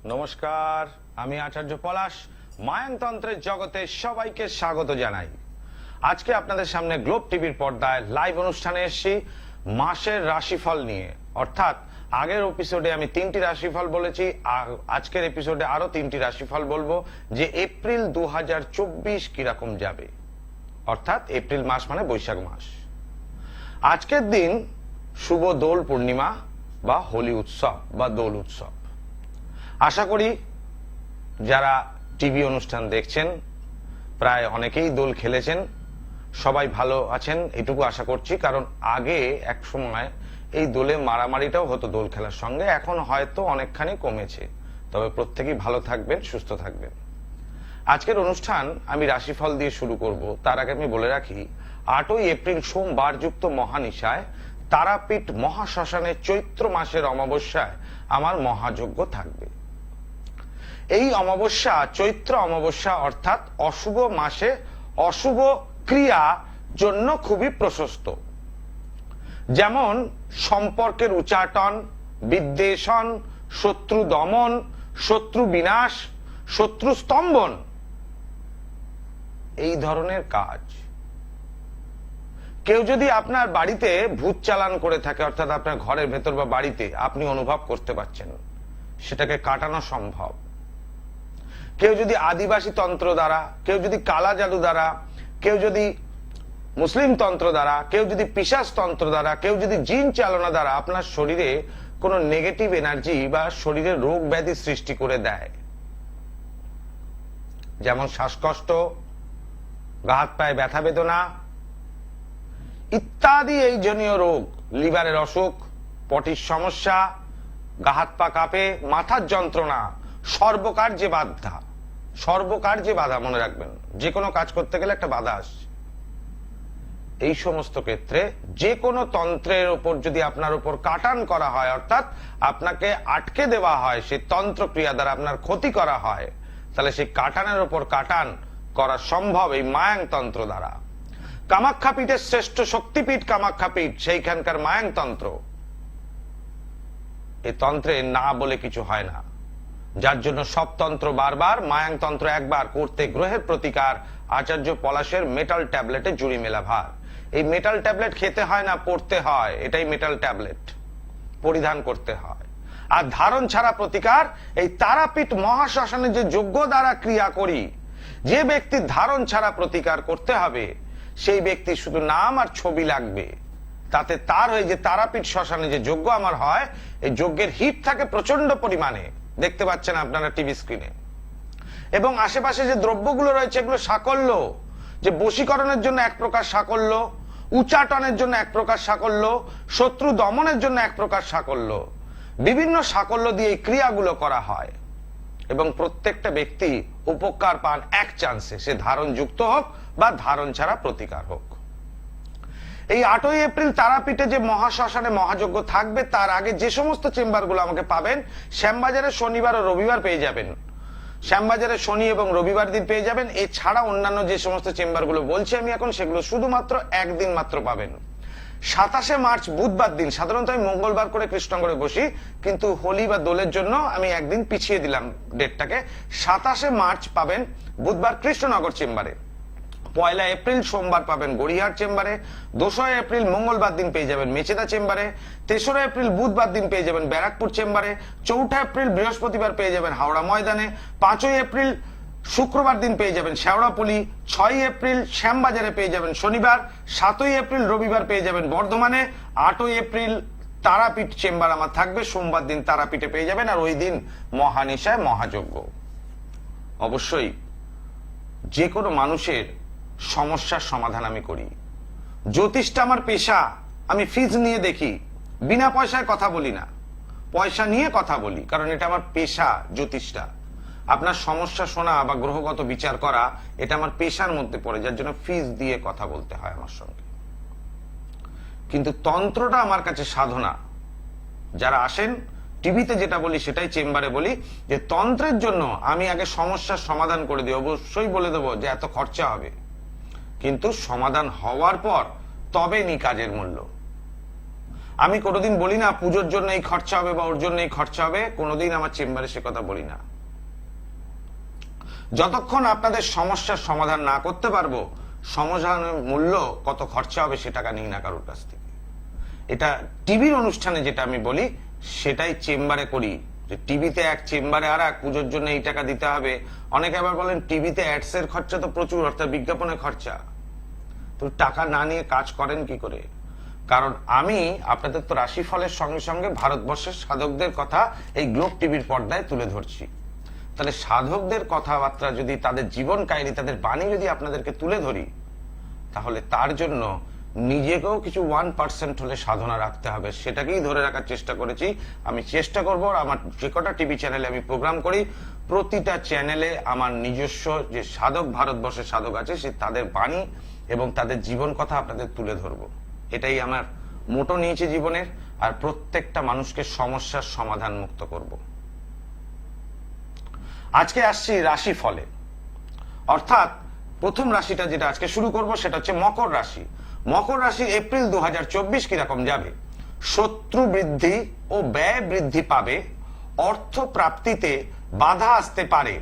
নমস্কার, আমি আচার্য পলাশ মায়ানতন্ত্রের জগতে সবাইকে স্বাগত জানাই। আজকে আপনাদের সামনে গ্লোব টিভির পর্দায় লাইভ অনুষ্ঠানে এসেছি মাসের রাশিফল নিয়ে। অর্থাৎ আগের এপিসোডে আমি 3টি রাশিফল বলেছি, আজকের এপিসোডে আরো 3টি রাশিফল বলবো যে এপ্রিল 2024 কিরকম যাবে। অর্থাৎ এপ্রিল মাস মানে বৈশাখ মাস। আজকের দিন শুভ দোল পূর্ণিমা বা হোলি উৎসব বা দোল উৎসব। আশা করি যারা টিভি অনুষ্ঠান দেখছেন প্রায় অনেকেই দোল খেলেছেন, সবাই ভালো আছেন এটুকু আশা করছি। কারণ আগে এক সময় এই দোলে মারামারিটাও হতো দোল খেলার সঙ্গে, এখন হয়তো অনেকখানি কমেছে। তবে প্রত্যেকেই ভালো থাকবেন, সুস্থ থাকবেন। আজকের অনুষ্ঠান আমি রাশিফল দিয়ে শুরু করব। তার আগে আমি বলে রাখি 8ই এপ্রিল সোমবার যুক্ত মহানিশায় তারাপীঠ মহাশ্মশানে চৈত্র মাসের অমাবস্যায় আমার মহাযজ্ঞ থাকবে। এই অমাবস্যা চৈত্র অমাবস্যা অর্থাৎ অশুভ মাসে অশুভ ক্রিয়া জন্য খুবই প্রশস্ত। যেমন সম্পর্কের উচাটন, বিদ্বেষণ, শত্রু দমন, শত্রু বিনাশ, শত্রু স্তম্ভন, এই ধরনের কাজ। কেউ যদি আপনার বাড়িতে ভূত চালান করে থাকে, অর্থাৎ আপনার ঘরের ভেতর বা বাড়িতে আপনি অনুভব করতে পারছেন, সেটাকে কাটানো সম্ভব। কেউ যদি আদিবাসী তন্ত্র দ্বারা, কেউ যদি কালা জাদু দ্বারা, কেউ যদি মুসলিম তন্ত্র দ্বারা, কেউ যদি পিশাচ তন্ত্র দ্বারা, কেউ যদি জিন চালনা দ্বারা আপনার শরীরে কোনো নেগেটিভ এনার্জি বা শরীরে রোগ ব্যাধি সৃষ্টি করে দেয়, যেমন শ্বাসকষ্ট, গা হাত পায়ে ব্যথা বেদনা ইত্যাদি এই জনীয় রোগ, লিভারের অসুখ, পটির সমস্যা, গা হাত পা কাঁপে, মাথার যন্ত্রণা, সর্বকার্যে বাধা, সর্বকার্যে বাধা, মনে রাখবেন যে কোনো কাজ করতে গেলে একটা বাধা আসছে। এই সমস্ত ক্ষেত্রে যে কোনো তন্ত্রের উপর যদি আপনার উপর কাটান করা হয়, অর্থাৎ আপনাকে আটকে দেওয়া হয়, সেই তন্ত্র ক্রিয়া দ্বারা আপনার ক্ষতি করা হয়, তাহলে সেই কাটানের উপর কাটান করা সম্ভব এই মায়াং তন্ত্র দ্বারা। কামাখ্যা পীঠের শ্রেষ্ঠ শক্তিপীঠ কামাখ্যা পীঠ, সেইখানকার মায়াং তন্ত্র, এই তন্ত্রে না বলে কিছু হয় না। যার জন্য সব তন্ত্র বারবার, মায়াং তন্ত্র একবার করতে গ্রহের প্রতিকার। আচার্য পলাশের মেটাল ট্যাবলেটে জুড়ি মেলা ভার। এই মেটাল ট্যাবলেট খেতে হয় না, পড়তে হয়। এটাই মেটাল ট্যাবলেট, পরিধান করতে হয়। আর ধারণ ছাড়া প্রতিকার, এই তারাপীঠ মহাশ্মশানে যে যজ্ঞ দ্বারা ক্রিয়া করি, যে ব্যক্তির ধারণ ছাড়া প্রতিকার করতে হবে, সেই ব্যক্তি শুধু নাম আর ছবি লাগবে, তাতে তার হয়ে যে তারাপীঠ শ্মশানে যে যজ্ঞ আমার হয়, এই যজ্ঞের হিট থাকে প্রচন্ড পরিমাণে, দেখতে পাচ্ছেন আপনারা টিভি স্ক্রিনে। এবং আশেপাশে যে দ্রব্যগুলো রয়েছে এগুলো সাকল্য, যে বশীকরণের জন্য এক প্রকার সাকল্য, উচাটনের জন্য এক প্রকার সাকল্য, শত্রু দমনের জন্য এক প্রকার সাকল্য, বিভিন্ন সাকল্য দিয়ে এই ক্রিয়াগুলো করা হয়। এবং প্রত্যেকটা ব্যক্তি উপকার পান এক চান্সে, সে ধারণ যুক্ত হোক বা ধারণ ছাড়া প্রতিকার হোক। এই 8ই এপ্রিল তারাপীঠে যে মহাশ্মশানে মহাযজ্ঞ থাকবে, তার আগে যে সমস্ত চেম্বারগুলো আমাকে পাবেন, শ্যামবাজারে শনিবার ও রবিবার পেয়ে যাবেন। শ্যামবাজারে শনি এবং রবিবার দিন পেয়ে যাবেন। এছাড়া অন্যান্য যে সমস্ত চেম্বারগুলো বলছি আমি এখন, সেগুলো শুধুমাত্র একদিন মাত্র পাবেন। 27শে মার্চ বুধবার দিন, সাধারণত আমি মঙ্গলবার করে কৃষ্ণনগরে বসি, কিন্তু হোলি বা দোলের জন্য আমি একদিন পিছিয়ে দিলাম ডেটটাকে। 27শে মার্চ পাবেন বুধবার কৃষ্ণনগর চেম্বারে। 1 এপ্রিল সোমবার পাবেন গড়িয়াহাট চেম্বারে। 2 এপ্রিল মঙ্গলবার দিন পেয়ে যাবেন মেচেদা চেম্বারে। 3 এপ্রিল বুধবার দিন পেয়ে যাবেন ব্যারাকপুর চেম্বারে। 4 এপ্রিল বৃহস্পতিবার পেয়ে যাবেন হাওড়া ময়দানে। 5 এপ্রিল শুক্রবার দিন পেয়ে যাবেন শেওড়াপলি। 6 এপ্রিল শ্যামবাজারে পেয়ে যাবেন শনিবার। 7 এপ্রিল রবিবার পেয়ে যাবেন বর্ধমানে। 8 এপ্রিল তারাপীঠ চেম্বার আমার থাকবে, সোমবার দিন তারাপীঠে পেয়ে যাবেন। আর ওই দিন মহানিশায় মহাযজ্ঞ। অবশ্যই যে কোনো মানুষের সমস্যার সমাধান আমি করি। জ্যোতিষটা আমার পেশা, আমি ফিজ নিয়ে দেখি, বিনা পয়সায় কথা বলি না, পয়সা নিয়ে কথা বলি, কারণ এটা আমার পেশা। জ্যোতিষটা, আপনার সমস্যা শোনা বা গ্রহগত বিচার করা, এটা আমার পেশার মধ্যে পড়ে, যার জন্য ফিজ দিয়ে কথা বলতে হয় আমার সঙ্গে। কিন্তু তন্ত্রটা আমার কাছে সাধনা। যারা আসেন টিভিতে যেটা বলি সেটাই চেম্বারে বলি, যে তন্ত্রের জন্য আমি আগে সমস্যার সমাধান করে দিই। অবশ্যই বলে দেবো যে এত খরচা হবে, কিন্তু সমাধান হওয়ার পর তবে নি কাজের মূল্য। আমি কোনোদিন বলি না পুজোর জন্য এই খরচা হবে বা ওর জন্য এই খরচা হবে, কোনোদিন আমার চেম্বারে সে কথা বলি না। যতক্ষণ আপনাদের সমস্যার সমাধান না করতে পারবো, সমাধানের মূল্য কত খরচা হবে সে টাকা নিই না কারোর কাছ থেকে। এটা টিভির অনুষ্ঠানে যেটা আমি বলি সেটাই চেম্বারে করি, যে টিভিতে এক চেম্বারে আর এক, পুজোর জন্য এই টাকা দিতে হবে। অনেকে আবার বলেন টিভিতে অ্যাডস এর খরচা তো প্রচুর, অর্থাৎ বিজ্ঞাপনের খরচা। তো টাকা না নিয়ে কাজ করেন কি করে? কারণ আমি আপনাদের তো রাশিফলের সঙ্গে সঙ্গে ভারতবর্ষের সাধকদের কথা এই গ্লোব টিভির পর্দায় তুলে ধরছি। তাহলে সাধকদের কথাবার্তা যদি, তাদের জীবন কাহিনী, তাদের বাণী যদি আপনাদেরকে তুলে ধরি, তাহলে তার জন্য নিজেকেও কিছু 1% হলে সাধনা রাখতে হবে। সেটাকেই ধরে রাখার চেষ্টা করেছি। আমি চেষ্টা করব, আমার যে কটা টিভি চ্যানেলে আমি প্রোগ্রাম করি, প্রতিটা চ্যানেলে আমার নিজস্ব যে সাধক, ভারতবর্ষের সাধক আছে, সে তাদের বাণী এবং তাদের জীবন কথা আপনাদের তুলে ধরবো। এটাই আমার মোটো নিয়েছে জীবনের। আর প্রত্যেকটা মানুষকে সমস্যার সমাধান মুক্ত করব। আজকে আসছি রাশি ফলে, অর্থাৎ প্রথম রাশিটা যেটা আজকে শুরু করব সেটা হচ্ছে মকর রাশি। মকর রাশি এপ্রিল 2024 কিরকম যাবে? শত্রু বৃদ্ধি ও ব্যয় বৃদ্ধি পাবে, অর্থ প্রাপ্তিতে বাধা আসতে পারে,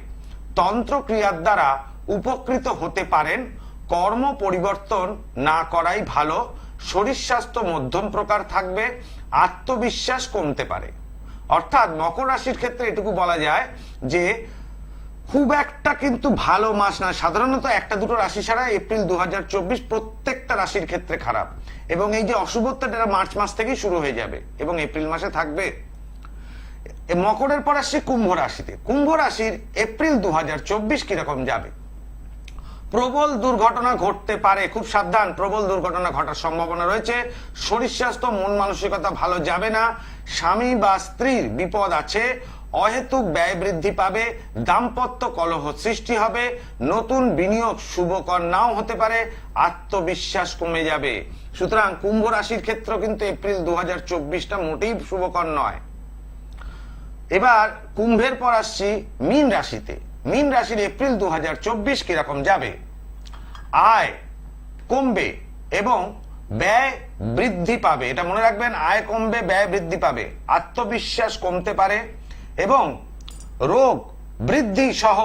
তন্ত্র ক্রিয়ার দ্বারা উপকৃত হতে পারেন, কর্ম পরিবর্তন না করাই ভালো, শরীর স্বাস্থ্য মধ্যম প্রকার থাকবে, আত্মবিশ্বাস কমতে পারে। অর্থাৎ মকর রাশির ক্ষেত্রে এটুকু বলা যায় যে খুব একটা কিন্তু ভালো মাস না। সাধারণত একটা দুটো রাশি ছাড়া এপ্রিল 2024 প্রত্যেকটা রাশির ক্ষেত্রে খারাপ। এবং এই যে অশুভত্বটা মার্চ মাস থেকেই শুরু হয়ে যাবে এবং এপ্রিল মাসে থাকবে। মকরের পর আসছে কুম্ভ রাশিতে। কুম্ভ রাশির এপ্রিল 2024 কিরকম যাবে? প্রবল দুর্ঘটনা ঘটতে পারে, খুব সাবধান, প্রবল দুর্ঘটনা ঘটার সম্ভাবনা রয়েছে। শরীর স্বাস্থ্য মন মানসিকতা ভালো যাবে না, স্বামী বা স্ত্রীর বিপদ আছে, অহেতুক ব্যয় বৃদ্ধি পাবে, দাম্পত্য কলহ সৃষ্টি হবে, নতুন বিনিয়োগ শুভকর নাও হতে পারে, আত্মবিশ্বাস কমে যাবে। সুতরাং কুম্ভ রাশির ক্ষেত্রে কিন্তু এপ্রিল 2024টা মোটেই শুভকর নয়। এবার কুম্ভের পর আসছি মীন রাশিতে। মীন রাশির এপ্রিল 2024 কিরকম যাবে? আয় কমবে এবং ব্যয় বৃদ্ধি পাবে। এটা মনে রাখবেন, আয় কমবে, ব্যয় বৃদ্ধি পাবে, আত্মবিশ্বাস কমতে পারে এবং রোগ বৃদ্ধি সহ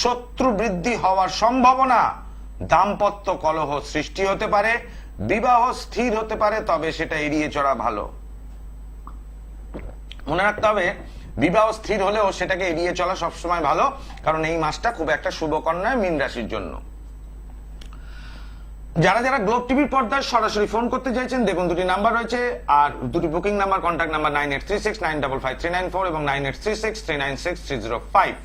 শত্রু বৃদ্ধি হওয়ার সম্ভাবনা, দাম্পত্য কলহ সৃষ্টি হতে পারে, বিবাহ স্থির হতে পারে, তবে সেটা এড়িয়ে চলা ভালো। মনে রাখতে হবে, বিবাহ স্থির হলেও সেটাকে এড়িয়ে চলা সবসময় ভালো, কারণ এই মাসটা খুব একটা শুভকর নয় মীন রাশির জন্য। যারা যারা গ্লোব টিভির পর্দায় সরাসরি ফোন করতে চাইছেন, দেখুন দুটি নাম্বার রয়েছে, আর দুটি বুকিং নাম্বার, কন্ট্যাক্ট নাম্বার 9836955394 এবং 9836396305।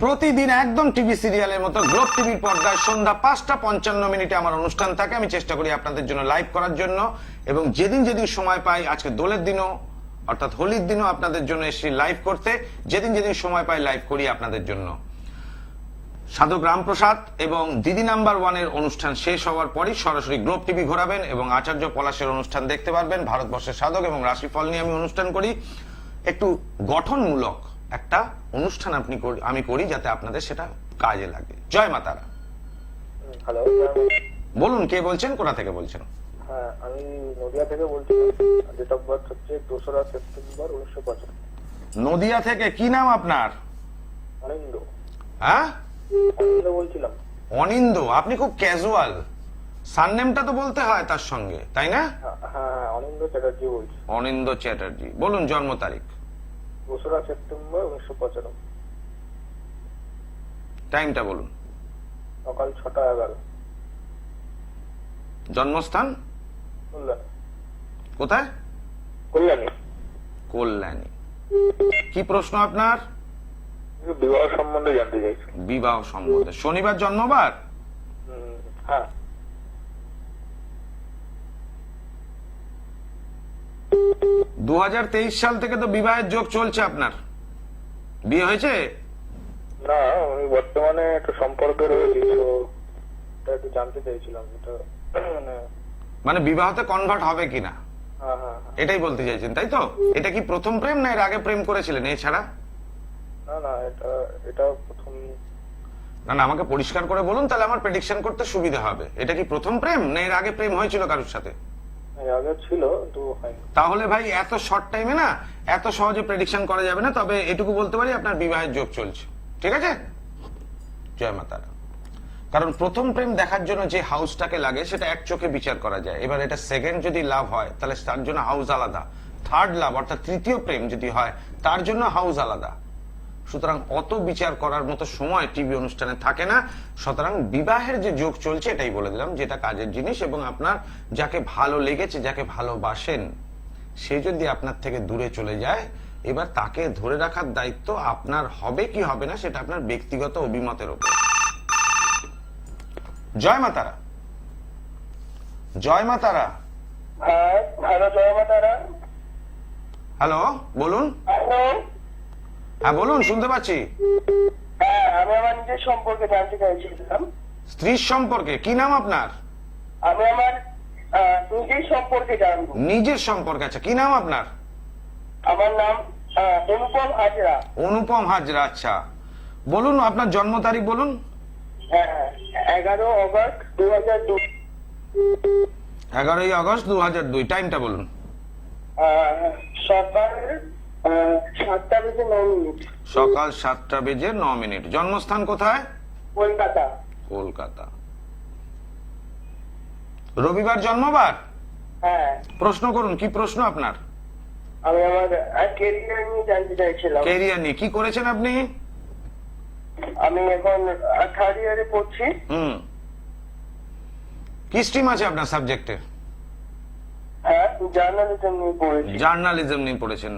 প্রতিদিন একদম টিভি সিরিয়ালের মতো গ্লোব টিভির পর্দায় সন্ধ্যা 5:55 আমার অনুষ্ঠান থাকে। আমি চেষ্টা করি আপনাদের জন্য লাইভ করার জন্য, এবং যেদিন যেদিন সময় পাই, আজকে দোলের দিনও অর্থাৎ হোলির দিনও আপনাদের জন্য এসে লাইভ করতে, যেদিন যেদিন সময় পাই লাইভ করি আপনাদের জন্য। সাধক রামপ্রসাদ এবং দিদি নাম্বার 1-এর অনুষ্ঠান শেষ হওয়ার পরই সরাসরি গ্লোব টিভি ঘোরাবেন এবং আচার্য পলাশের অনুষ্ঠান দেখতে পারবেন। ভারতবর্ষের সাধক এবং রাশিফল নিয়ে আমি অনুষ্ঠান করি। একটু গঠনমূলক একটা অনুষ্ঠান আমি করি, যাতে আপনাদের সেটা কাজে লাগে। জয় মা তারা। হ্যালো, বলুন, কে বলছেন, কোথা থেকে বলছেন? হ্যাঁ, আমি নদিয়া থেকে বলছি। ডেট অফ বার্থ হচ্ছে 2রা সেপ্টেম্বর 1955। নদিয়া থেকে। কি নাম আপনার? অনিন্দ। হ্যাঁ, অনিন্দ বলছিলাম। অনিন্দ, আপনি খুব ক্যাজুয়াল। সারনেমটা তো বলতে হয় তার সঙ্গে, তাই না? হ্যাঁ, অনিন্দ চ্যাটার্জি বলছি। অনিন্দ চ্যাটার্জি। বলুন জন্ম তারিখ। 2রা সেপ্টেম্বর 1955। টাইমটা বলুন। সকাল 6:11। জন্মস্থান কল্যাণী। কোথায়? কল্যাণী। কল্যাণী। কি প্রশ্ন আপনার? বিবাহ সম্বন্ধে জানতে চাইছি। বিবাহ সম্বন্ধে। শনিবার জন্মবার? হ্যাঁ। 2023 সাল থেকে তো বিবাহের যোগ চলছে আপনার। বিয়ে হয়েছে? না, আমি বর্তমানে একটা সম্পর্কে রয়েছি, তো এটা একটু জানতে চাইছিলাম। এটা মানে বিবাহতে কনভার্ট হবে কিনা, হ্যাঁ হ্যাঁ, এটাই বলতে চাইছেন, তাই তো? এটা কি প্রথম প্রেম, না এর আগে প্রেম করেছিলেন এছাড়া? না, এটা প্রথম। না, আমাকে পরিষ্কার করে বলুন, তাহলে আমার প্রেডিকশন করতে সুবিধা হবে। এটা কি প্রথম প্রেম, না এর আগে প্রেম হয়েছিল কারোর সাথে? আগে ছিল কিন্তু হয়নি। তাহলে ভাই এত শর্ট টাইমে না এত সহজে প্রেডিকশন করা যাবে না, তবে এটুকু বলতে পারি আপনার বিবাহের যোগ চলছে। ঠিক আছে, জয় মাতারা। কারণ প্রথম প্রেম দেখার জন্য যে হাউসটাকে লাগে সেটা এক চোখে বিচার করা যায়। এবার এটা সেকেন্ড যদি লাভ হয় তাহলে তার জন্য হাউস আলাদা, থার্ড লাভ অর্থাৎ তৃতীয় প্রেম যদি হয় তার জন্য হাউস আলাদা। সুতরাং অত বিচার করার মতো সময় টিভি অনুষ্ঠানে থাকে না। সুতরাং বিবাহের যে যোগ চলছে এটাই বলে দিলাম, যেটা কাজের জিনিস। এবং আপনার যাকে ভালো লেগেছে, যাকে ভালোবাসেন, সে যদি আপনার থেকে দূরে চলে যায়, এবার তাকে ধরে রাখার দায়িত্ব আপনার হবে কি হবে না সেটা আপনার ব্যক্তিগত অভিমতের উপর। জয় মাতারা। জয় মাতারা। হ্যাঁ হ্যালো, জয় মাতারা। হ্যালো, বলুন। হ্যালো। হ্যাঁ বলুন, শুনতে পাচ্ছি। হ্যাঁ, আমি আমার নিজের সম্পর্কে জানতে চাইছিলাম। স্ত্রীর সম্পর্কে? কি নাম আপনার? আমি আমার নিজের সম্পর্কে জানবো। নিজের সম্পর্কে? আচ্ছা, কি নাম আপনার? আমার নাম অনুপম হাজরা। অনুপম হাজরা। আচ্ছা, বলুন আপনার জন্ম তারিখ বলুন। হ্যাঁ, 11 অগস্ট 2002। 11ই আগস্ট 2002। টাইমটা বলুন। সকাল 7টা বেজে 9 মিনিট। সকাল 7টা বেজে 9 মিনিট। জন্মস্থান কোথায়? কলকাতা। কলকাতা। রবিবার জন্মবার? হ্যাঁ। প্রশ্ন করুন, কি প্রশ্ন আপনার? আমি আমার কেরিয়ার নিয়ে জানতে চাইছিলাম। ক্যারিয়ার নিয়ে কি করেছেন আপনি? আমি এখন 3rd ইয়ারে পড়ছি। কি স্ট্রিম আছে আপনার সাবজেক্টে? হ্যাঁ, জার্নালিজম নিয়ে পড়েছি। জার্নালিজম নিয়ে পড়েছেন।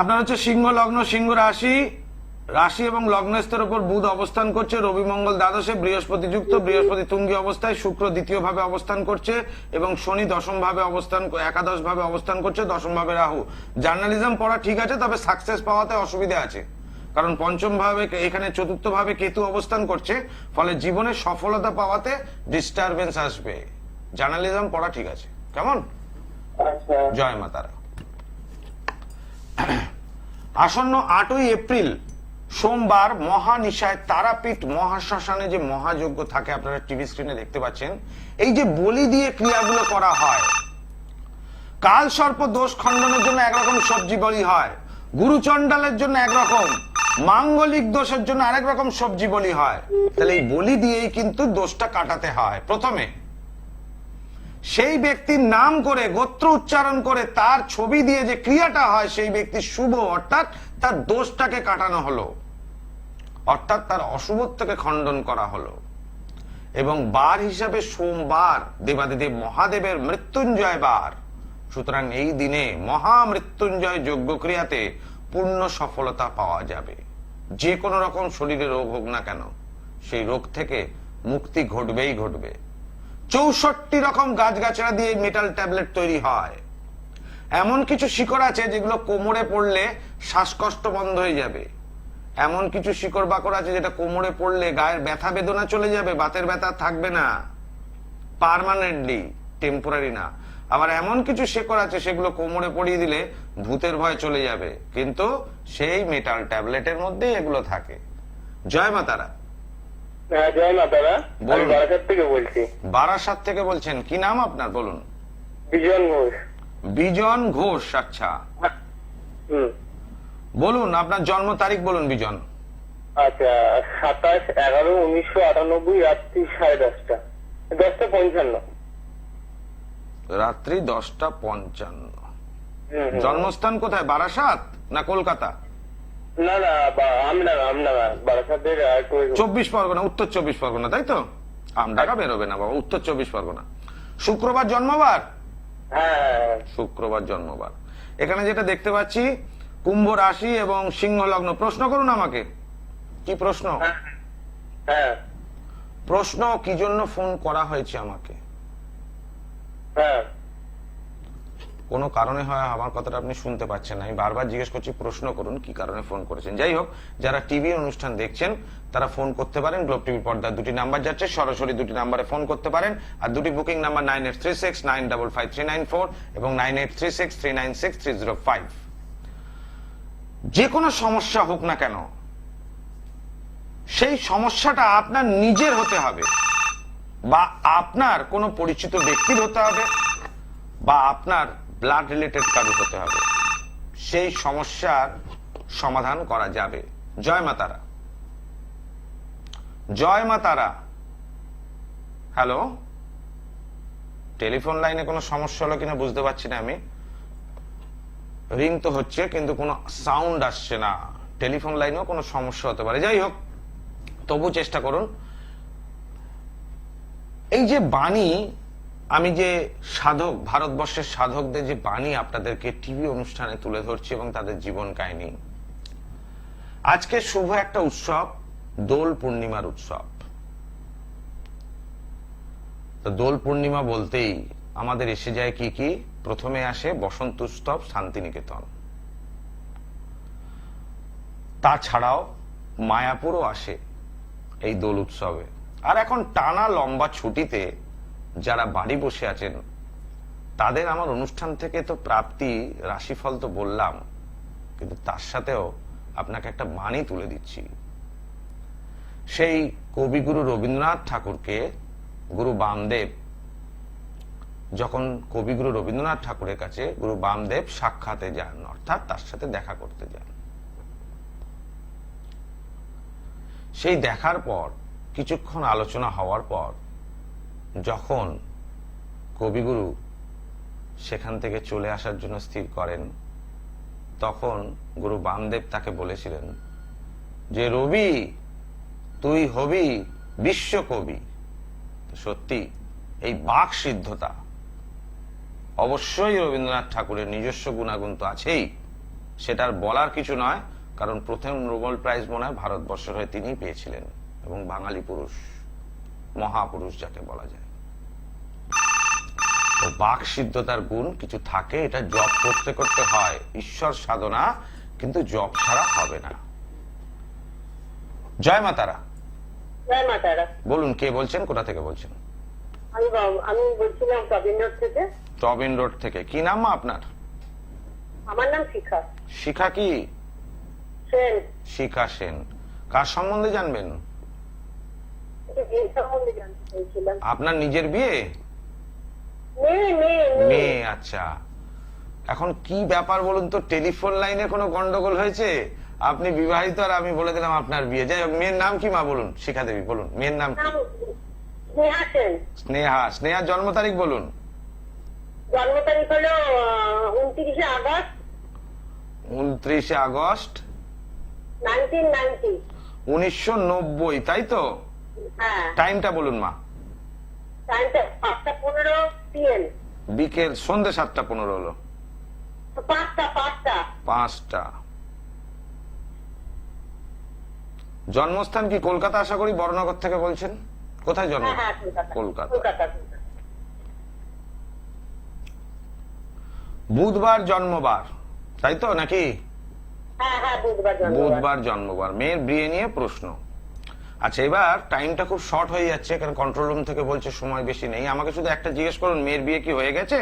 আপনার হচ্ছে সিংহ লগ্ন, সিংহ রাশি। রাশি এবং লগ্নস্থের উপর বুধ অবস্থান করছে, রবি মঙ্গল দ্বাদশে, বৃহস্পতি যুক্ত, বৃহস্পতি তুঙ্গী অবস্থায়, শুক্র দ্বিতীয় ভাবে অবস্থান করছে এবং শনি দশম ভাবে একাদশ ভাবে অবস্থান করছে, দশম ভাবে রাহু। জার্নালিজম পড়া ঠিক আছে, তবে সাকসেস পাওয়াতে অসুবিধা আছে। কারণ পঞ্চম ভাবে এখানে চতুর্থ ভাবে কেতু অবস্থান করছে, ফলে জীবনে সফলতা পাওয়াতে ডিস্টারবেন্স আসবে। জার্নালিজম পড়া ঠিক আছে, কেমন? আচ্ছা। জয় মাতারা। আসন্ন 8ই এপ্রিল সোমবার মহানিশায় তারাপীঠ মহাশ্মশানে যে মহাযজ্ঞ থাকে, আপনারা টিভি স্ক্রিনে দেখতে পাচ্ছেন। এই যে বলি দিয়ে ক্রিয়াগুলো করা হয়, কাল সর্প দোষ খণ্ডনের জন্য একরকম সবজি বলি হয়, গুরুচণ্ডালের জন্য একরকম, মাঙ্গলিক দোষের জন্য আরেক রকম সবজি বলি হয়। তাহলে এই বলি দিয়েই কিন্তু দোষটা কাটাতে হয়। প্রথমে সেই ব্যক্তির নাম করে, গোত্র উচ্চারণ করে, তার ছবি দিয়ে যে ক্রিয়াটা হয়, সেই ব্যক্তির শুভ অর্থাৎ তার দোষটাকে কাটানো হলো, অর্থাৎ তার অশুভত্বকে খণ্ডন করা হলো। এবং বার হিসাবে সোমবার দেবাদিদেব মহাদেবের মৃত্যুঞ্জয় বার। সুতরাং এই দিনে মহামৃত্যুঞ্জয় যজ্ঞ ক্রিয়াতে পূর্ণ সফলতা পাওয়া যাবে। যে কোনো রকম শরীরে রোগ হোক না কেন, সেই রোগ থেকে মুক্তি ঘটবেই ঘটবে। 64 রকম গাছগাছড়া দিয়ে মেটাল ট্যাবলেট তৈরি হয়। এমন কিছু শিকড় আছে যেগুলো কোমরে পড়লে শ্বাসকষ্ট বন্ধ হয়ে যাবে। এমন কিছু শিকড় বাকড় আছে যেটা কোমরে পড়লে গায়ের ব্যথা বেদনা চলে যাবে, বাতের ব্যথা থাকবে না, পার্মানেন্টলি, টেম্পোরারি না। আবার এমন কিছু শিকড় আছে সেগুলো কোমরে পড়িয়ে দিলে ভূতের ভয় চলে যাবে, কিন্তু সেই মেটাল ট্যাবলেটের মধ্যেই এগুলো থাকে। জয় মাতারা। হ্যাঁ, জয় মাতারা। আমি বলুন। বারাসাত থেকে বলছি। বারাসাত থেকে বলছেন, কি নাম আপনার বলুন? বিজন ঘোষ। বিজন ঘোষ। আচ্ছা, বলুন আপনার জন্ম তারিখ বলুন। বিজন। আচ্ছা, 27/11/1998 রাত্রি 10:30, 10:55। রাত্রি 10:55। জন্মস্থান কোথায়? বারাসাত না কলকাতা? না না, আমনাগা বারাসাতের 24 পরগনা, উত্তর 24 পরগনা, তাই তো? আমডাকা বেরোবে না বাবা, উত্তর 24 পরগনা। শুক্রবার জন্মবার? হ্যাঁ। শুক্রবার জন্মবার। এখানে যেটা দেখতে পাচ্ছি কুম্ভ রাশি এবং সিংহ লগ্ন। প্রশ্ন করুন আমাকে, কি প্রশ্ন? হ্যাঁ। প্রশ্ন কি জন্য ফোন করা হয়েছে আমাকে? হ্যাঁ। কোনো কারণে হয় আমার কথাটা আপনি শুনতে পাচ্ছেন না, আমি বারবার জিজ্ঞেস করছি প্রশ্ন করুন কি কারণে ফোন করেছেন। যাই হোক, যারা টিভি অনুষ্ঠান দেখছেন তারা ফোন করতে পারেন। গ্লোব টিভির পর্দায় দুটি নাম্বার যাচ্ছে, সরাসরি দুটি নাম্বারে ফোন করতে পারেন। আর দুটি বুকিং নাম্বার 9836955394 এবং 9836396305। যে কোনো সমস্যা হোক না কেন, সেই সমস্যাটা আপনার নিজের হতে হবে বা আপনার কোনো পরিচিত ব্যক্তির হতে হবে বা আপনার ব্লাড রিলেটেড কারো হতে হবে, সেই সমস্যার সমাধান করা যাবে। জয় মা তারা, জয় মা তারা। হ্যালো, টেলিফোন লাইনে কোনো সমস্যা হলো কিনা বুঝতে পারছি না আমি। রিং তো হচ্ছে কিন্তু কোনো সাউন্ড আসছে না। টেলিফোন লাইনেও কোনো সমস্যা হতে পারে। যাই হোক, তবু চেষ্টা করুন। এই যে বাণী, আমি যে সাধক, ভারতবর্ষের সাধকদের যে বাণী আপনাদেরকে টিভি অনুষ্ঠানে তুলে ধরছি এবং তাদের জীবন কাহিনী, আজকে শুভ একটা উৎসব, দোল পূর্ণিমার উৎসব। তো দোল পূর্ণিমা বলতেই আমাদের এসে যায় কি কি? প্রথমে আসে বসন্ত উৎসব, শান্তিনিকেতন। তাছাড়াও মায়াপুরও আসে এই দোল উৎসবে। আর এখন টানা লম্বা ছুটিতে যারা বাড়ি বসে আছেন, তাদের আমার অনুষ্ঠান থেকে তো প্রাপ্তি, রাশিফল তো বললাম, কিন্তু তার সাথেও আপনাকে একটা বাণী তুলে দিচ্ছি। সেই কবিগুরু রবীন্দ্রনাথ ঠাকুরকে গুরু বামদেব, যখন কবিগুরু রবীন্দ্রনাথ ঠাকুরের কাছে গুরু বামদেব সাক্ষাতে যান, অর্থাৎ তার সাথে দেখা করতে যান, সেই দেখার পর কিছুক্ষণ আলোচনা হওয়ার পর যখন কবিগুরু সেখান থেকে চলে আসার জন্য স্থির করেন, তখন গুরু বামদেব তাকে বলেছিলেন যে রবি, তুই হবি বিশ্বকবি। সত্যি এই বাক সিদ্ধতা অবশ্যই রবীন্দ্রনাথ ঠাকুরের নিজস্ব গুণাগুণ তো আছেই, সেটার বলার কিছু নয়, কারণ প্রথম নোবেল প্রাইজ মনে হয় ভারতবর্ষের হয়ে তিনিই পেয়েছিলেন, এবং বাঙালি পুরুষ, মহাপুরুষ যাকে বলা যায়। তো বাক সিদ্ধতার গুণ কিছু থাকে, এটা জপ করতে করতে হয়, ঈশ্বর সাধনা, কিন্তু জপ ছাড়া হবে না। জয় মা তারা। জয় মা তারা। বলুন, কে বলছেন, কোথা থেকে বলছেন? আমি বলছিলাম টবিন রোড থেকে। টবিন রোড থেকে। কি নাম মা আপনার? আমার নাম শিখা। শিখা কি? সেন। শিখা সেন। কার সম্বন্ধে জানবেন? বিয়ে সম্বন্ধে জানতে চাইছিলাম। আপনার নিজের বিয়ে? মেয়ে। আচ্ছা, এখন কি ব্যাপার বলুন তো, টেলিফোন লাইনে কোনো গন্ডগোল হয়েছে? আপনি বিবাহিত আর আমি বলে দিলাম আপনার বিয়ে। যাই হোক, মেয়ের নাম কি মা বলুন? শিখা দেবী বলুন, মেয়ের নাম কি? স্নেহা সেন। স্নেহা। স্নেহার জন্ম তারিখ বলুন। জন্ম তারিখ হলো 29 আগস্ট। 29 আগস্ট 1990। 1990, তাই তো? হ্যাঁ। টাইমটা বলুন মা। টাইমটা 5:15 PM। বিকেল, সন্ধ্যে 7:15 হলো। 5টা। জন্মস্থান কি কলকাতা? আশা করি বড়নগর থেকে বলছেন। কোথায় জন্ম? কলকাতা। বুধবার জন্মবার, তাই তো নাকি? হ্যাঁ, বুধবার জন্মবার। মেয়ের বিয়ে নিয়ে প্রশ্ন। আচ্ছা, এবার টাইমটা খুব শর্ট হয়ে যাচ্ছে, কারণ কন্ট্রোল রুম থেকে বলছে সময় বেশি নেই। আমাকে শুধু একটা জিজ্ঞেস করুন, মেয়ের বিয়ে কি হয়ে গেছে?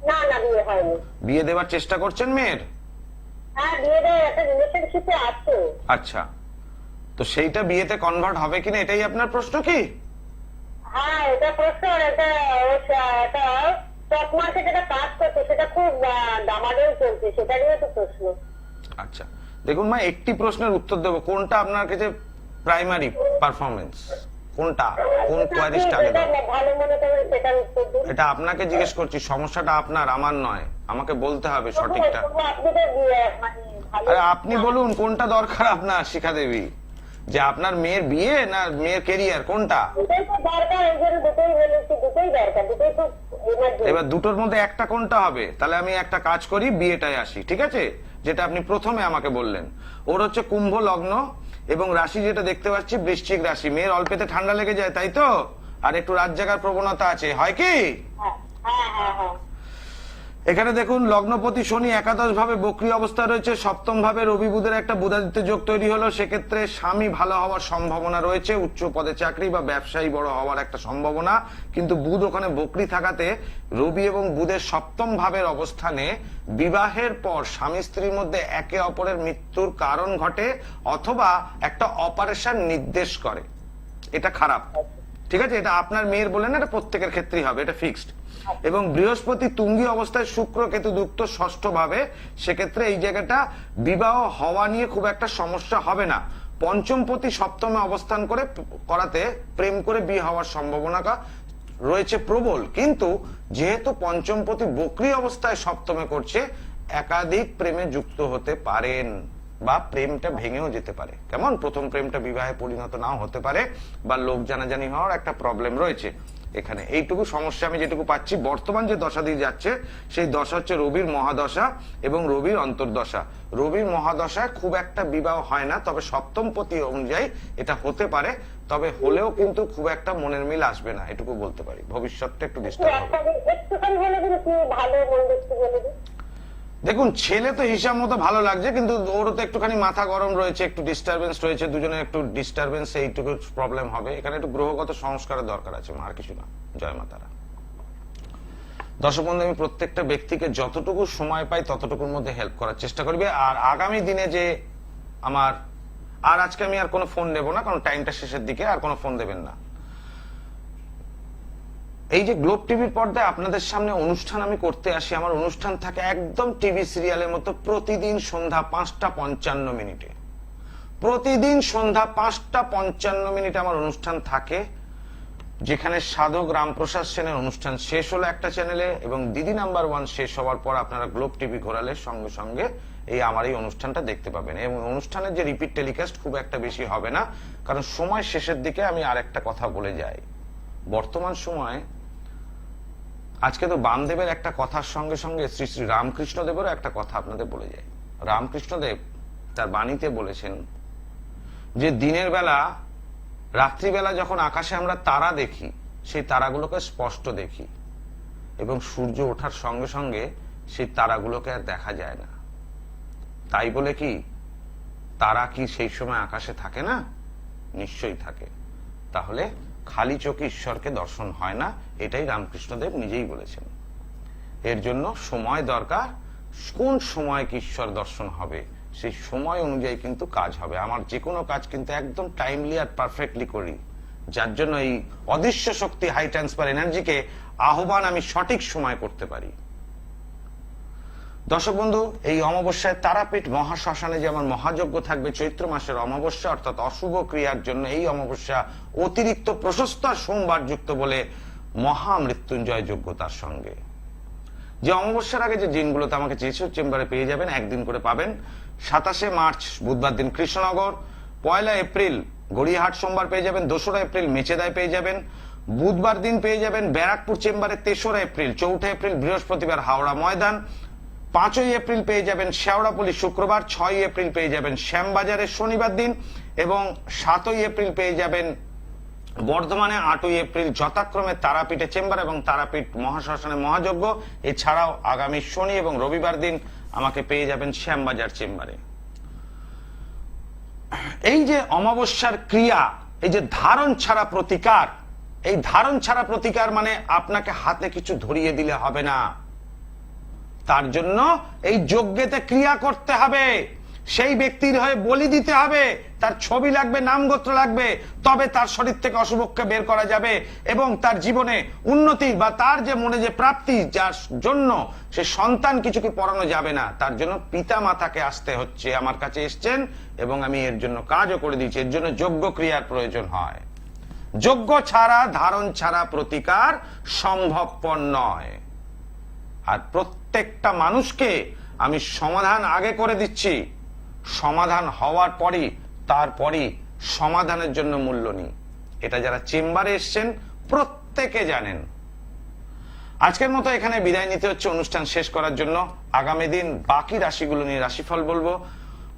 না, বিয়ে হয়নি। বিয়ে দেওয়ার চেষ্টা করছেন মেয়ের? হ্যাঁ, বিয়ে দেওয়ার একটা রিলেশনশিপে আছে। আচ্ছা, তো সেইটা বিয়েতে কনভার্ট হবে কিনা, এটাই আপনার প্রশ্ন কি? হ্যাঁ, এটা প্রশ্ন। এটা স্টক মার্কেটে একটা কাজ করছে, সেটা খুব দামাদামি চলছে, সেটা নিয়ে তো প্রশ্ন। আচ্ছা, দেখুন মা, একটি প্রশ্নের উত্তর দেবো। কোনটা আপনার কাছে প্রাইমারি পারফরমেন্স? কোনটা, কোন কোয়ারিজটা আগে দাও? ভালো মনে করেন সেটার উত্তর দিন। এটা আপনাকে জিজ্ঞেস করছি, সমস্যাটা আপনার, আমার নয়। আমাকে বলতে হবে সঠিকটা। আরে আপনি বলুন কোনটা দরকার আপনার, শিখা দেবী, যে আপনার মেয়ের বিয়ে না মেয়ের কেরিয়ার, কোনটা? এবার দুটোর মধ্যে একটা কোনটা হবে? তাহলে আমি একটা কাজ করি, বিয়েটায় আসি, ঠিক আছে? যেটা আপনি প্রথমে আমাকে বললেন, ওর হচ্ছে কুম্ভ লগ্ন এবং রাশি যেটা দেখতে পাচ্ছি বৃশ্চিক রাশি। মেয়ের অল্পেতে ঠান্ডা লেগে যায়, তাই তো? আর একটু রাত জাগার প্রবণতা আছে, হয় কি? এখানে দেখুন, লগ্নপতি শনি একাদশ ভাবে বক্রী অবস্থা রয়েছে, সপ্তম ভাবে রবি বুধের একটা বুধাদিত্য যোগ তৈরি হলো। সেক্ষেত্রে স্বামী ভালো হওয়ার সম্ভাবনা রয়েছে, উচ্চ পদে চাকরি বা ব্যবসায়ী বড় হওয়ার একটা সম্ভাবনা। কিন্তু বুধ ওখানে বক্রী থাকাতে রবি এবং বুধের সপ্তম ভাবের অবস্থানে বিবাহের পর স্বামী স্ত্রীর মধ্যে একে অপরের মৃত্যুর কারণ ঘটে, অথবা একটা অপারেশন নির্দেশ করে। এটা খারাপ। ঠিক আছে, এটা আপনার মেয়ের বলেন, এটা প্রত্যেকের ক্ষেত্রেই হবে, এটা ফিক্সড। এবং বৃহস্পতি তুঙ্গি অবস্থায় শুক্র কেতু যুক্ত ষষ্ঠ ভাবে, সেক্ষেত্রে এই জায়গাটা বিবাহ হওয়া নিয়ে খুব একটা সমস্যা হবে না। পঞ্চমপতি সপ্তমে অবস্থান করাতে প্রেম করে বিয়ে হওয়ার সম্ভাবনা রয়েছে প্রবল, কিন্তু যেহেতু পঞ্চমপতি বক্রী অবস্থায় সপ্তমে করছে, একাধিক প্রেমে যুক্ত হতে পারেন বা প্রেমটা ভেঙেও যেতে পারে। কেমন, প্রথম প্রেমটা বিবাহে পরিণত নাও হতে পারে, বা লোক জানাজানি হওয়ার একটা প্রবলেম রয়েছে এখানে। এইটুকু সমস্যা আমি যেটুকু পাচ্ছি। বর্তমান যে দশা দিয়ে যাচ্ছে সেই দশা হচ্ছে রবির মহাদশা এবং রবির অন্তর্দশা। রবির মহাদশায় খুব একটা বিবাহ হয় না, তবে সপ্তমপতি অনুযায়ী এটা হতে পারে, তবে হলেও কিন্তু খুব একটা মনের মিল আসবে না, এটুকু বলতে পারি। ভবিষ্যৎটা একটু ডিস্টার্ব হবে। একটুখানি হলে কিন্তু ভালো মন্দ একটু বলে দিন। দেখুন, ছেলে তো হিসাব মতো ভালো লাগছে, কিন্তু ওরও তো একটুখানি মাথা গরম রয়েছে, একটু ডিস্টারবেন্স রয়েছে, দুজনের একটু ডিস্টারবেন্স, এইটুকু প্রবলেম হবে। এখানে একটু গ্রহগত সংস্কারের দরকার আছে, আর কিছু না। জয় মাতারা। দর্শক বন্ধু, আমি প্রত্যেকটা ব্যক্তিকে যতটুকু সময় পাই ততটুকুর মধ্যে হেল্প করার চেষ্টা করবে। আর আগামী দিনে যে আমার আজকে আমি আর কোনো ফোন নেব না, কারণ টাইমটা শেষের দিকে, আর কোনো ফোন দেবেন না। এই যে গ্লোব টিভির পর্দায় আপনাদের সামনে অনুষ্ঠান আমি করতে আসি, আমার অনুষ্ঠান থাকে একদম টিভি সিরিয়ালের মতো প্রতিদিন সন্ধ্যা 5:55। প্রতিদিন সন্ধ্যা 5:55 আমার অনুষ্ঠান থাকে, যেখানে সাধক রামপ্রসাদ সেনের অনুষ্ঠান শেষ হলো একটা চ্যানেলে, এবং দিদি নাম্বার 1 শেষ হওয়ার পর আপনারা গ্লোব টিভি ঘোরালে সঙ্গে সঙ্গে এই আমার এই অনুষ্ঠানটা দেখতে পাবেন। এবং অনুষ্ঠানের যে রিপিট টেলিকাস্ট খুব একটা বেশি হবে না, কারণ সময় শেষের দিকে আমি আর একটা কথা বলে যাই। বর্তমান সময় আজকে তো বামদেবের একটা কথার সঙ্গে সঙ্গে শ্রী শ্রী রামকৃষ্ণদেবেরও একটা কথা আপনাদের বলে যায়। রামকৃষ্ণদেব তার বাণীতে বলেছেন যে দিনের বেলা, রাত্রিবেলা যখন আকাশে আমরা তারা দেখি, সেই তারাগুলোকে স্পষ্ট দেখি, এবং সূর্য ওঠার সঙ্গে সঙ্গে সেই তারাগুলোকে আর দেখা যায় না। তাই বলে কি তারা কি সেই সময় আকাশে থাকে না? নিশ্চয়ই থাকে। তাহলে খালি চোখে ঈশ্বরকে দর্শন হয় না, এটাই রামকৃষ্ণদেব নিজেই বলেছেন। এর জন্য সময় দরকার, কোন সময় কি ঈশ্বর দর্শন হবে সেই সময় অনুযায়ী কিন্তু কাজ হবে। আমার যে কোনো কাজ কিন্তু একদম টাইমলি আর পারফেক্টলি করি, যার জন্য এই অদৃশ্য শক্তি হাই ট্রান্সফার এনার্জিকে আহ্বান আমি সঠিক সময় করতে পারি। দর্শক বন্ধু, এই অমাবস্যায় তারাপীঠ মহাশ্মশানে যে আমার মহাযজ্ঞ থাকবে চৈত্র মাসের অমাবস্যা, অর্থাৎ অশুভ ক্রিয়ার জন্য এই অমাবস্যা অতিরিক্ত প্রশস্ত সোমবার যুক্ত বলে মহামৃত্যুঞ্জয় যোগ্যতার সঙ্গে। যে অমাবস্যার আগে যে দিনগুলোতে আমাকে চেয়েছে চেম্বারে পেয়ে যাবেন, একদিন করে পাবেন। 27শে মার্চ বুধবার দিন কৃষ্ণনগর, 1 এপ্রিল গড়িয়াহাট সোমবার পেয়ে যাবেন, 2রা এপ্রিল মেচেদায় পেয়ে যাবেন, বুধবার দিন পেয়ে যাবেন ব্যারাকপুর চেম্বারে 3রা এপ্রিল, 4 এপ্রিল বৃহস্পতিবার হাওড়া ময়দান, 5 এপ্রিল পেয়ে যাবেন শেওড়াপল্লী শুক্রবার, 6 এপ্রিল পেয়ে যাবেন শ্যামবাজারে শনিবার দিন, এবং 7 এপ্রিল পেয়ে যাবেন বর্ধমানে, 8 এপ্রিল যথাক্রমে তারাপীঠে চেম্বার এবং তারাপীঠ মহাশ্মশানে মহাযজ্ঞ। এছাড়াও আগামী শনি এবং রবিবার দিন আমাকে পেয়ে যাবেন শ্যামবাজার চেম্বারে। এই যে অমাবস্যার ক্রিয়া, এই যে ধারণ ছাড়া প্রতিকার, এই ধারণ ছাড়া প্রতিকার মানে আপনাকে হাতে কিছু ধরিয়ে দিলে হবে না, তার জন্য এই যজ্ঞেতে ক্রিয়া করতে হবে, সেই ব্যক্তির হয়ে বলি দিতে হবে, তার ছবি লাগবে, নাম গোত্র লাগবে, তবে তার শরীর থেকে অশুভকে বের করা যাবে এবং তার জীবনে উন্নতি বা তার যে মনে যে প্রাপ্তি, যার জন্য সে সন্তান কিছুকে পড়ানো যাবে না, তার জন্য পিতা মাতাকে আসতে হচ্ছে। আমার কাছে এসছেন এবং আমি এর জন্য কাজও করে দিচ্ছি। এর জন্য যজ্ঞ ক্রিয়ার প্রয়োজন হয়। যজ্ঞ ছাড়া, ধারণ ছাড়া প্রতিকার সম্ভবপর নয়। আর প্রত্যেকটা মানুষকে আমি সমাধান আগে করে দিচ্ছি, সমাধান হওয়ার পরই তারপরই সমাধানের জন্য মূল্য নিই। এটা যারা চেম্বারে এসছেন প্রত্যেকে জানেন। আজকের মতো এখানে বিদায় নিতে হচ্ছে অনুষ্ঠান শেষ করার জন্য। আগামী দিন বাকি রাশিগুলো নিয়ে রাশিফল বলবো।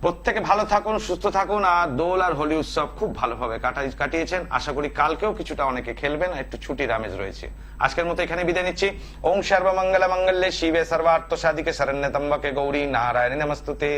প্রত্যেকে ভালো থাকুন, সুস্থ থাকুন, আর দোল আর হোলি উৎসব খুব ভালোভাবে কাটিয়েছেন। আশা করি কালকেও কিছুটা অনেকে খেলবেন, একটু ছুটির আমেজ রয়েছে। আজকের মতো এখানে বিদায় নিচ্ছি। ওম সর্বমঙ্গল মঙ্গলে শিবে সর্বার্থ সাধিকে শরণ্যে ত্র্যম্বকে গৌরী নারায়ণী নমস্তুতে।